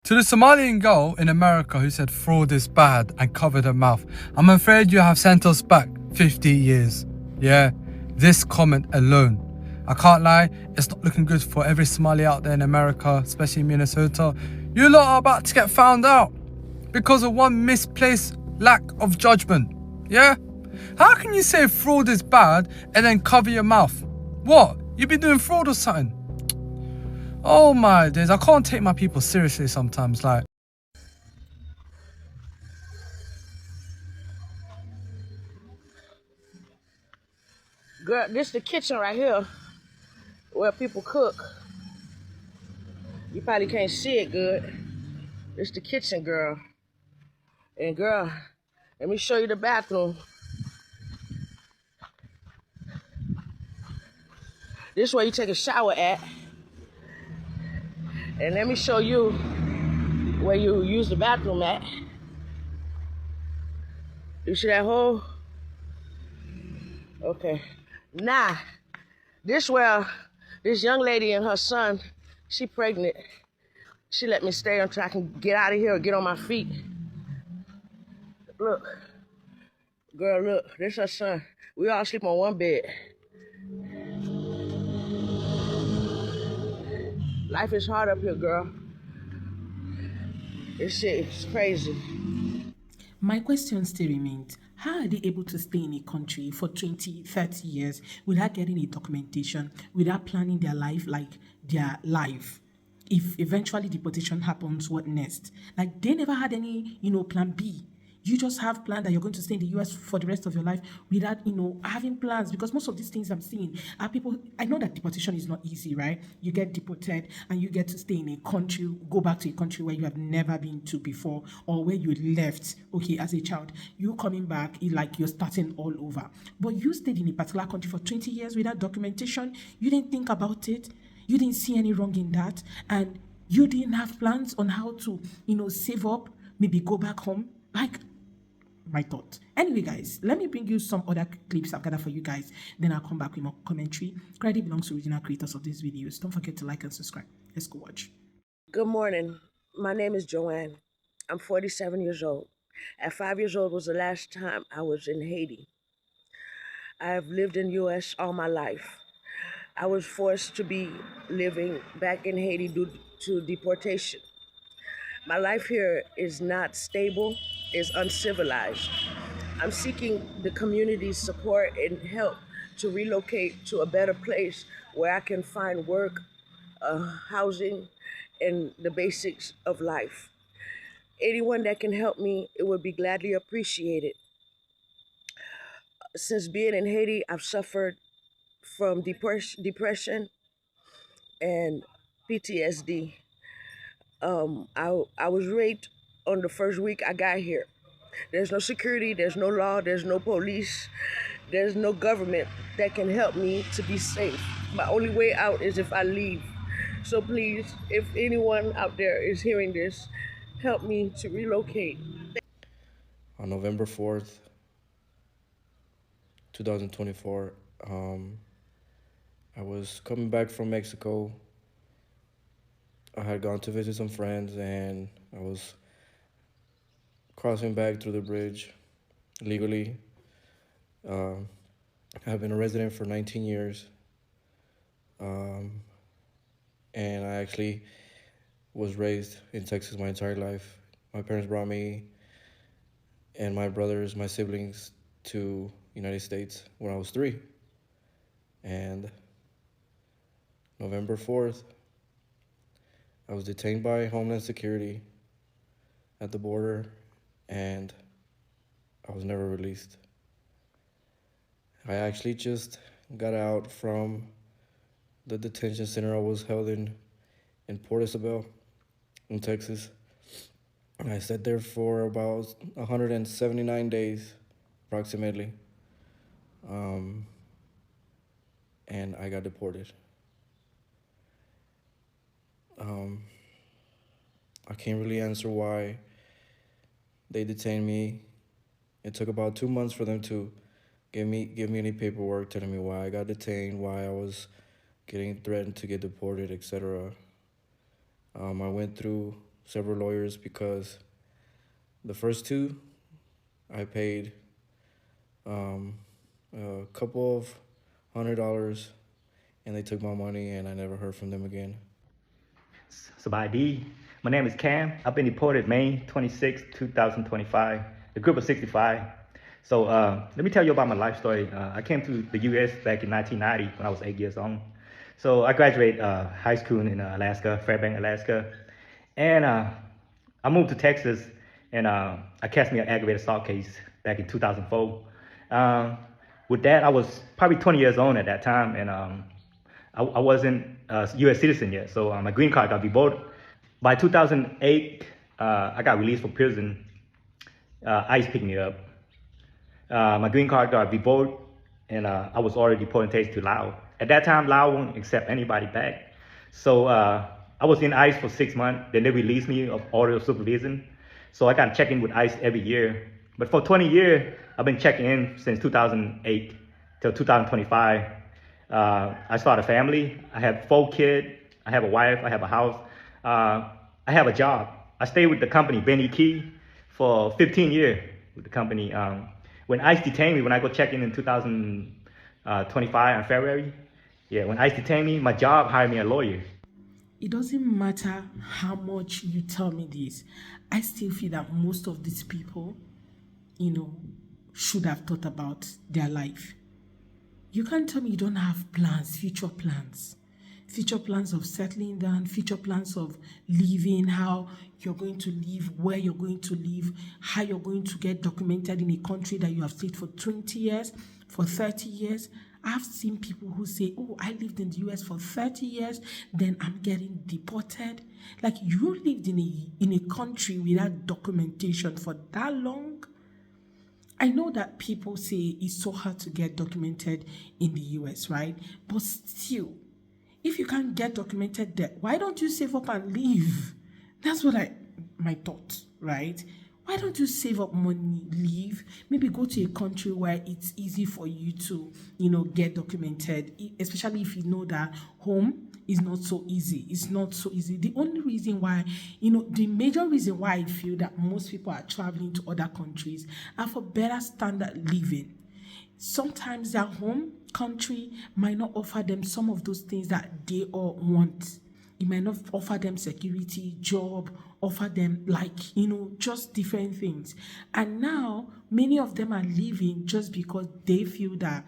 To the Somalian girl in America who said fraud is bad and covered her mouth, I'm afraid you have sent us back 50 years. Yeah, this comment alone. I can't lie, it's not looking good for every Somali out there in America, especially in Minnesota. You lot are about to get found out because of one misplaced lack of judgment. Yeah? How can you say fraud is bad and then cover your mouth? What? You been doing fraud or something? Oh my days, I can't take my people seriously sometimes, like. Girl, this the kitchen right here where people cook. You probably can't see it good. This the kitchen, girl. And girl, let me show you the bathroom. This is where you take a shower at. And let me show you where you use the bathroom at. You see that hole? Okay. Now, this where this young lady and her son, she pregnant. She let me stay until I can get out of here or get on my feet. Look. Girl, look, this her son. We all sleep on one bed. Life is hard up here, girl. This shit is crazy. My question still remains, how are they able to stay in a country for 20, 30 years without getting a documentation, without planning their life like their life? If eventually deportation happens, what next? Like they never had any, plan B. You just have planned that you're going to stay in the US for the rest of your life without, having plans. Because most of these things I'm seeing are people, I know that deportation is not easy, right? You get deported and you get to stay in a country, go back to a country where you have never been to before or where you left, okay, as a child. You coming back, like you're starting all over. But you stayed in a particular country for 20 years without documentation. You didn't think about it. You didn't see any wrong in that. And you didn't have plans on how to, save up, maybe go back home. Like, my thought. Anyway, guys, let me bring you some other clips I've gathered for you guys. Then I'll come back with more commentary. Credit belongs to original creators of these videos. Don't forget to like and subscribe. Let's go watch. Good morning. My name is Joanne. I'm 47 years old. At 5 years old was the last time I was in Haiti. I have lived in U.S. all my life. I was forced to be living back in Haiti due to deportation. My life here is not stable, is uncivilized. I'm seeking the community's support and help to relocate to a better place where I can find work, housing, and the basics of life. Anyone that can help me, it would be gladly appreciated. Since being in Haiti, I've suffered from depression and PTSD. I was raped on the first week I got here. There's no security, there's no law, there's no police, there's no government that can help me to be safe. My only way out is if I leave. So please, if anyone out there is hearing this, help me to relocate. On November 4th, 2024, I was coming back from Mexico. I had gone to visit some friends and I was crossing back through the bridge legally. I've been a resident for 19 years. And I actually was raised in Texas my entire life. My parents brought me and my brothers, my siblings, to United States when I was 3. And November 4th, I was detained by Homeland Security at the border, and I was never released. I actually just got out from the detention center I was held in Port Isabel, in Texas. I sat there for about 179 days, approximately, and I got deported. I can't really answer why they detained me. It took about 2 months for them to give me any paperwork telling me why I got detained, why I was getting threatened to get deported, etc. I went through several lawyers because the first two I paid a couple of $100 and they took my money and I never heard from them again. Sabadi. My name is Cam. I've been deported May 26, 2025, the group of 65. So let me tell you about my life story. I came to the U.S. back in 1990 when I was 8 years old. So I graduated high school in Alaska, Fairbanks, Alaska. And I moved to Texas and I cast me an aggravated assault case back in 2004. With that, I was probably 20 years old at that time, and I wasn't a U.S. citizen yet, so my green card got revoked. By 2008, I got released from prison. ICE picked me up. My green card got revoked, and I was already deported to Laos. At that time, Laos won't accept anybody back. So I was in ICE for 6 months. Then they released me of order of supervision. So I got to check in with ICE every year. But for 20 years, I've been checking in since 2008 till 2025. I started a family. I have 4 kids. I have a wife. I have a house. I have a job. I stayed with the company, Benny Key, for 15 years with the company. When ICE detained me, when I go check in 2025 in February, when ICE detained me, my job hired me a lawyer. It doesn't matter how much you tell me this, I still feel that most of these people, should have thought about their life. You can't tell me you don't have plans, future plans of settling down, future plans of living, how you're going to live, where you're going to live, how you're going to get documented in a country that you have stayed for 20 years, for 30 years. I've seen people who say, oh, I lived in the US for 30 years, then I'm getting deported. Like, you lived in a country without documentation for that long? I know that people say it's so hard to get documented in the US, right? But still, if you can't get documented there, why don't you save up and leave? That's what my thought, right? Why don't you save up money, leave, maybe go to a country where it's easy for you to, get documented, especially if you know that home is not so easy. It's not so easy. The only reason why, the major reason why I feel that most people are traveling to other countries are for better standard living. Sometimes their home country might not offer them some of those things that they all want. It might not offer them security, job, offer them just different things. And now many of them are leaving just because they feel that,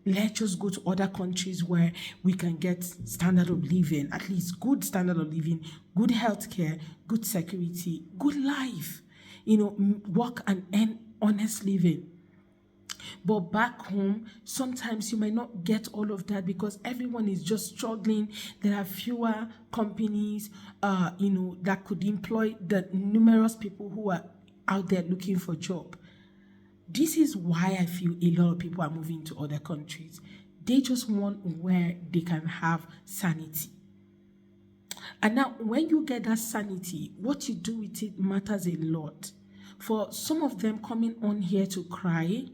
let's just go to other countries where we can get standard of living, at least good standard of living, good healthcare, good security, good life, work and earn honest living. But back home, sometimes you might not get all of that because everyone is just struggling. There are fewer companies, that could employ the numerous people who are out there looking for a job. This is why I feel a lot of people are moving to other countries. They just want where they can have sanity. And now, when you get that sanity, what you do with it matters a lot. For some of them coming on here to cry,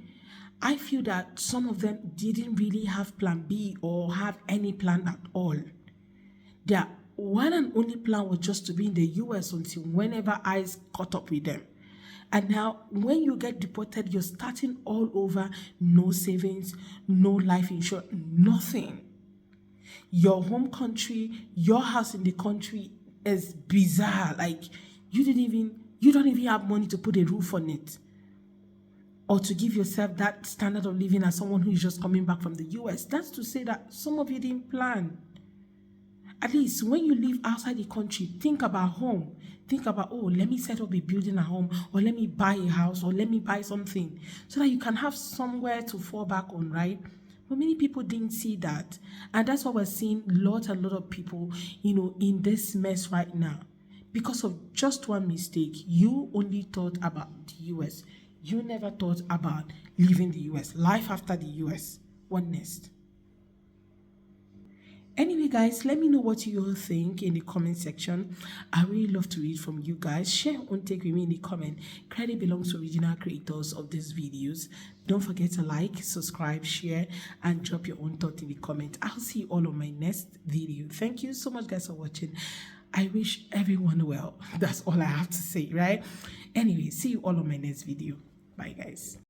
I feel that some of them didn't really have plan B or have any plan at all. Their one and only plan was just to be in the US until whenever ICE caught up with them. And now, when you get deported, you're starting all over, no savings, no life insurance, nothing. Your home country, your house in the country is bizarre. Like, you don't even have money to put a roof on it, or to give yourself that standard of living as someone who is just coming back from the US. That's to say that some of you didn't plan. At least when you live outside the country, think about home. Think about, let me set up a building at home, or let me buy a house, or let me buy something, so that you can have somewhere to fall back on, right? But many people didn't see that. And that's why we're seeing a lot of people, in this mess right now. Because of just one mistake, you only thought about the US. You never thought about leaving the US, life after the US. What next? Anyway, guys, let me know what you all think in the comment section. I really love to read from you guys. Share your own take with me in the comment. Credit belongs to original creators of these videos. Don't forget to like, subscribe, share, and drop your own thought in the comment. I'll see you all on my next video. Thank you so much, guys, for watching. I wish everyone well. That's all I have to say, right? Anyway, see you all on my next video. Bye, guys.